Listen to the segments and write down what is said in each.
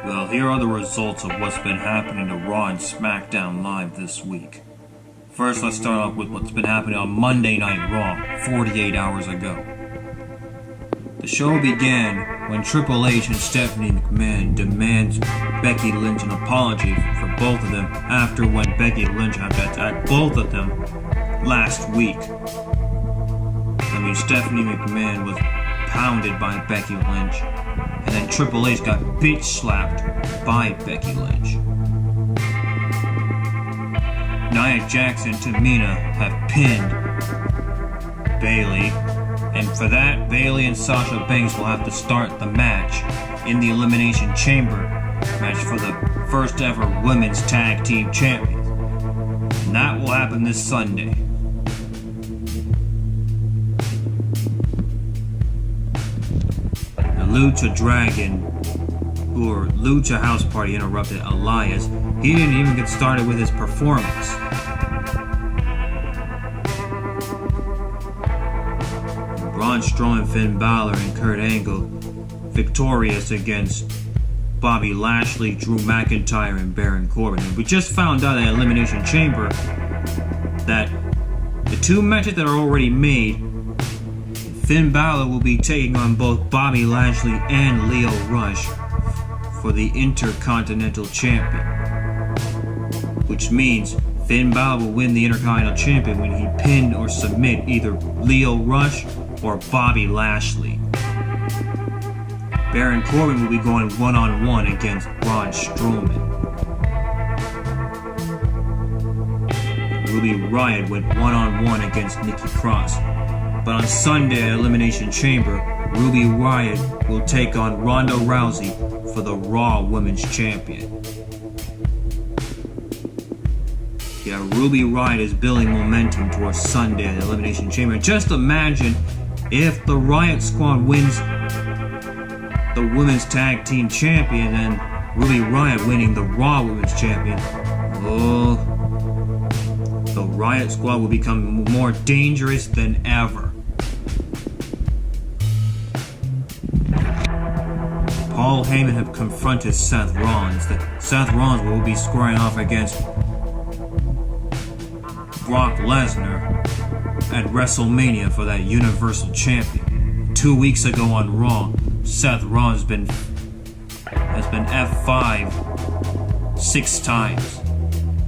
Well, here are the results of what's been happening to Raw and Smackdown Live this week. First, let's start off with what's been happening on Monday Night Raw, 48 hours ago. The show began when Triple H and Stephanie McMahon demand Becky Lynch an apology for both of them after when Becky Lynch had attacked both of them last week. Stephanie McMahon was pounded by Becky Lynch, and then Triple H got bitch slapped by Becky Lynch. Nia Jax and Tamina have pinned Bayley, and for that, Bayley and Sasha Banks will have to start the match in the Elimination Chamber match for the first ever Women's Tag Team Champions. And that will happen this Sunday. Lucha Dragon, or Lucha House Party, interrupted Elias. He didn't even get started with his performance. Braun Strowman, Finn Balor, and Kurt Angle victorious against Bobby Lashley, Drew McIntyre, and Baron Corbin. And we just found out at Elimination Chamber that the two matches that are already made, Finn Balor will be taking on both Bobby Lashley and Lio Rush for the Intercontinental Champion. Which means Finn Balor will win the Intercontinental Champion when he pin or submit either Lio Rush or Bobby Lashley. Baron Corbin will be going one-on-one against Braun Strowman. Ruby Riott went one-on-one against Nikki Cross. But on Sunday at Elimination Chamber, Ruby Riott will take on Ronda Rousey for the Raw Women's Champion. Yeah, Ruby Riott is building momentum towards Sunday at Elimination Chamber. Just imagine if the Riott Squad wins the Women's Tag Team Champion and Ruby Riott winning the Raw Women's Champion. Oh, the Riott Squad will become more dangerous than ever. Paul Heyman have confronted Seth Rollins that Seth Rollins will be squaring off against Brock Lesnar at WrestleMania for that Universal Champion. 2 weeks ago on Raw, Seth Rollins has been F5 6 times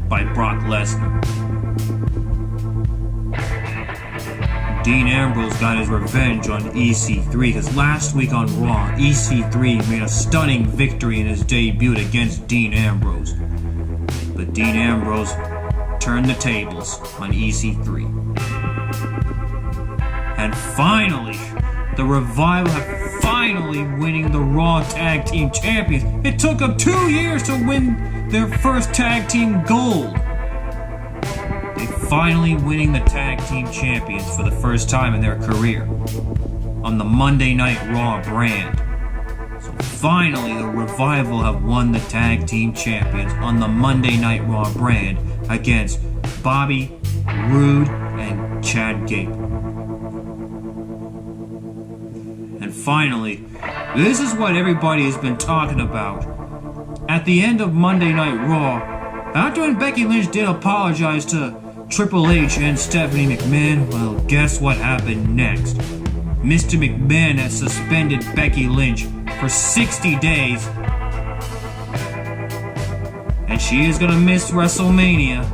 by Brock Lesnar. Dean Ambrose got his revenge on EC3 because last week on Raw, EC3 made a stunning victory in his debut against Dean Ambrose. But Dean Ambrose turned the tables on EC3. And finally, the Revival have finally winning the Raw Tag Team Champions. It took them 2 years to win their first Tag Team Gold. Finally winning the Tag Team Champions for the first time in their career on the Monday Night Raw brand. So finally the Revival have won the Tag Team Champions on the Monday Night Raw brand against Bobby, Roode, and Chad Gable. And finally, this is what everybody has been talking about. At the end of Monday Night Raw, after when Becky Lynch did apologize to Triple H and Stephanie McMahon, well, guess what happened next? Mr. McMahon has suspended Becky Lynch for 60 days, and she is gonna miss WrestleMania.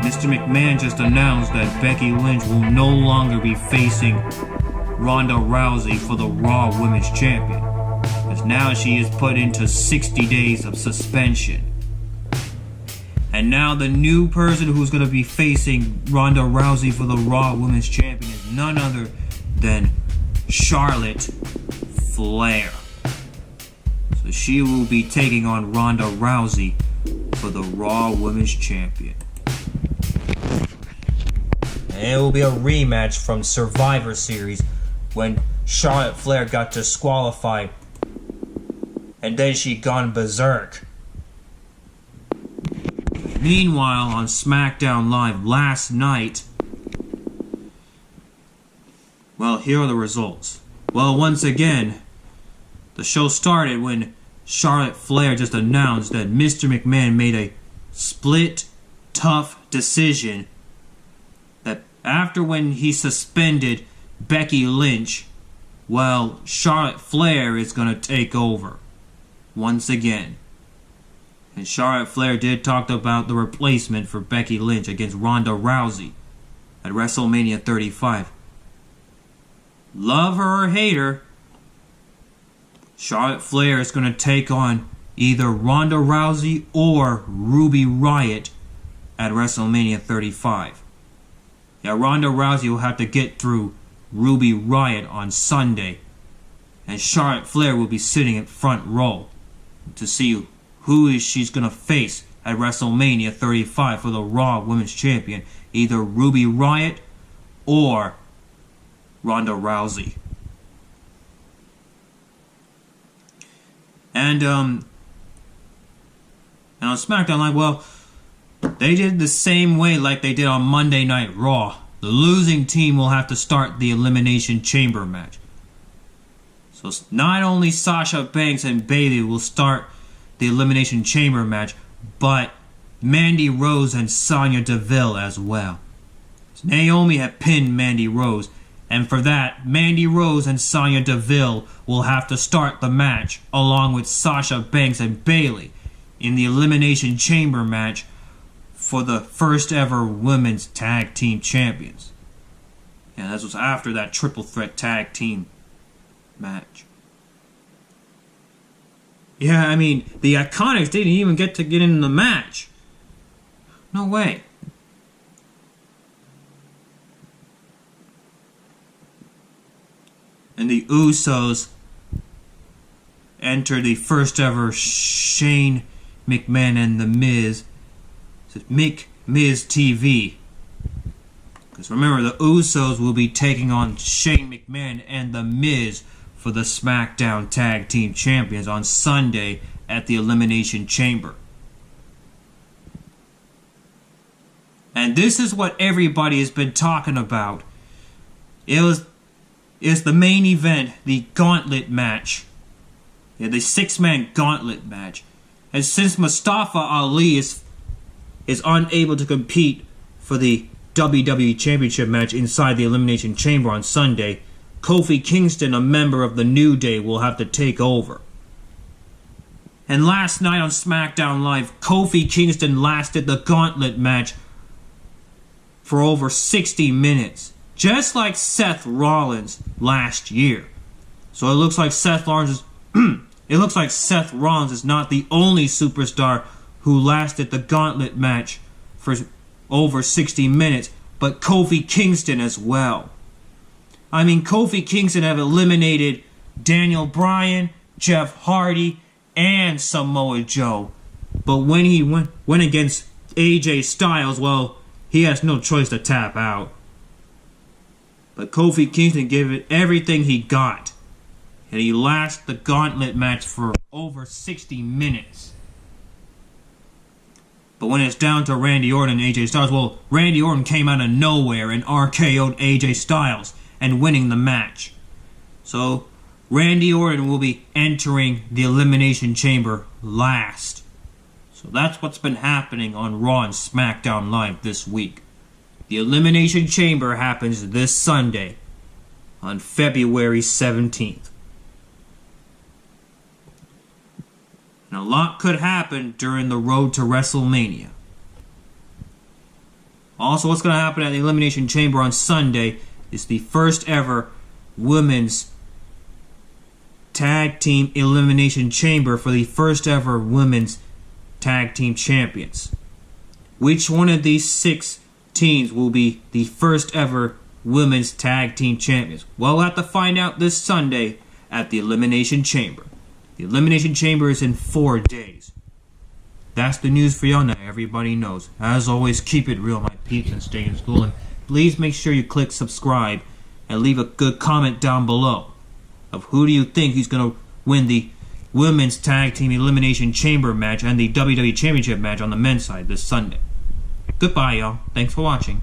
Mr. McMahon just announced that Becky Lynch will no longer be facing Ronda Rousey for the Raw Women's Champion, as now she is put into 60 days of suspension. And now the new person who's going to be facing Ronda Rousey for the Raw Women's Champion is none other than Charlotte Flair. So she will be taking on Ronda Rousey for the Raw Women's Champion. And it will be a rematch from Survivor Series when Charlotte Flair got disqualified and then she gone berserk. Meanwhile, on SmackDown Live last night, well, here are the results. Well, once again, the show started when Charlotte Flair just announced that Mr. McMahon made a split, tough decision that after when he suspended Becky Lynch, well, Charlotte Flair is going to take over once again. And Charlotte Flair did talk about the replacement for Becky Lynch against Ronda Rousey at WrestleMania 35. Love her or hate her, Charlotte Flair is going to take on either Ronda Rousey or Ruby Riott at WrestleMania 35. Yeah, Ronda Rousey will have to get through Ruby Riott on Sunday, and Charlotte Flair will be sitting in front row to see who she's going to face at WrestleMania 35 for the Raw Women's Champion, either Ruby Riott or Ronda Rousey. And on SmackDown Live, well, they did the same way like they did on Monday Night Raw. The losing team will have to start the Elimination Chamber match. So not only Sasha Banks and Bayley will start the Elimination Chamber match, but Mandy Rose and Sonya Deville as well. So Naomi had pinned Mandy Rose, and for that, Mandy Rose and Sonya Deville will have to start the match along with Sasha Banks and Bayley in the Elimination Chamber match for the first ever Women's Tag Team Champions. Yeah, this was after that Triple Threat Tag Team match. Yeah, I mean, the IICONICS didn't even get in the match. No way. And the Usos enter the first ever Shane McMahon and The Miz. It's Miz TV. Because remember, the Usos will be taking on Shane McMahon and The Miz for the SmackDown Tag Team Champions on Sunday at the Elimination Chamber. And this is what everybody has been talking about. It's the main event, the gauntlet match. Yeah, the 6-man gauntlet match. And since Mustafa Ali is unable to compete for the WWE Championship match inside the Elimination Chamber on Sunday, Kofi Kingston, a member of the New Day, will have to take over. And last night on SmackDown Live, Kofi Kingston lasted the gauntlet match for over 60 minutes. Just like Seth Rollins last year. So it looks like Seth Rollins is not the only superstar who lasted the gauntlet match for over 60 minutes, but Kofi Kingston as well. I mean, Kofi Kingston have eliminated Daniel Bryan, Jeff Hardy, and Samoa Joe. But when he went against AJ Styles, well, he has no choice to tap out. But Kofi Kingston gave it everything he got. And he lasted the gauntlet match for over 60 minutes. But when it's down to Randy Orton and AJ Styles, well, Randy Orton came out of nowhere and RKO'd AJ Styles and winning the match. So Randy Orton will be entering the Elimination Chamber last. So that's what's been happening on Raw and SmackDown Live this week. The Elimination Chamber happens this Sunday on February 17th. And a lot could happen during the road to WrestleMania. Also, what's going to happen at the Elimination Chamber on Sunday is the first ever Women's Tag Team Elimination Chamber for the first ever Women's Tag Team Champions. Which one of these 6 teams will be the first ever Women's Tag Team Champions? Well, we'll have to find out this Sunday at the Elimination Chamber. The Elimination Chamber is in 4 days. That's the news for y'all now. Everybody knows. As always, keep it real, my peeps, and stay in school. And please make sure you click subscribe and leave a good comment down below of who do you think is going to win the Women's Tag Team Elimination Chamber match and the WWE Championship match on the men's side this Sunday. Goodbye, y'all. Thanks for watching.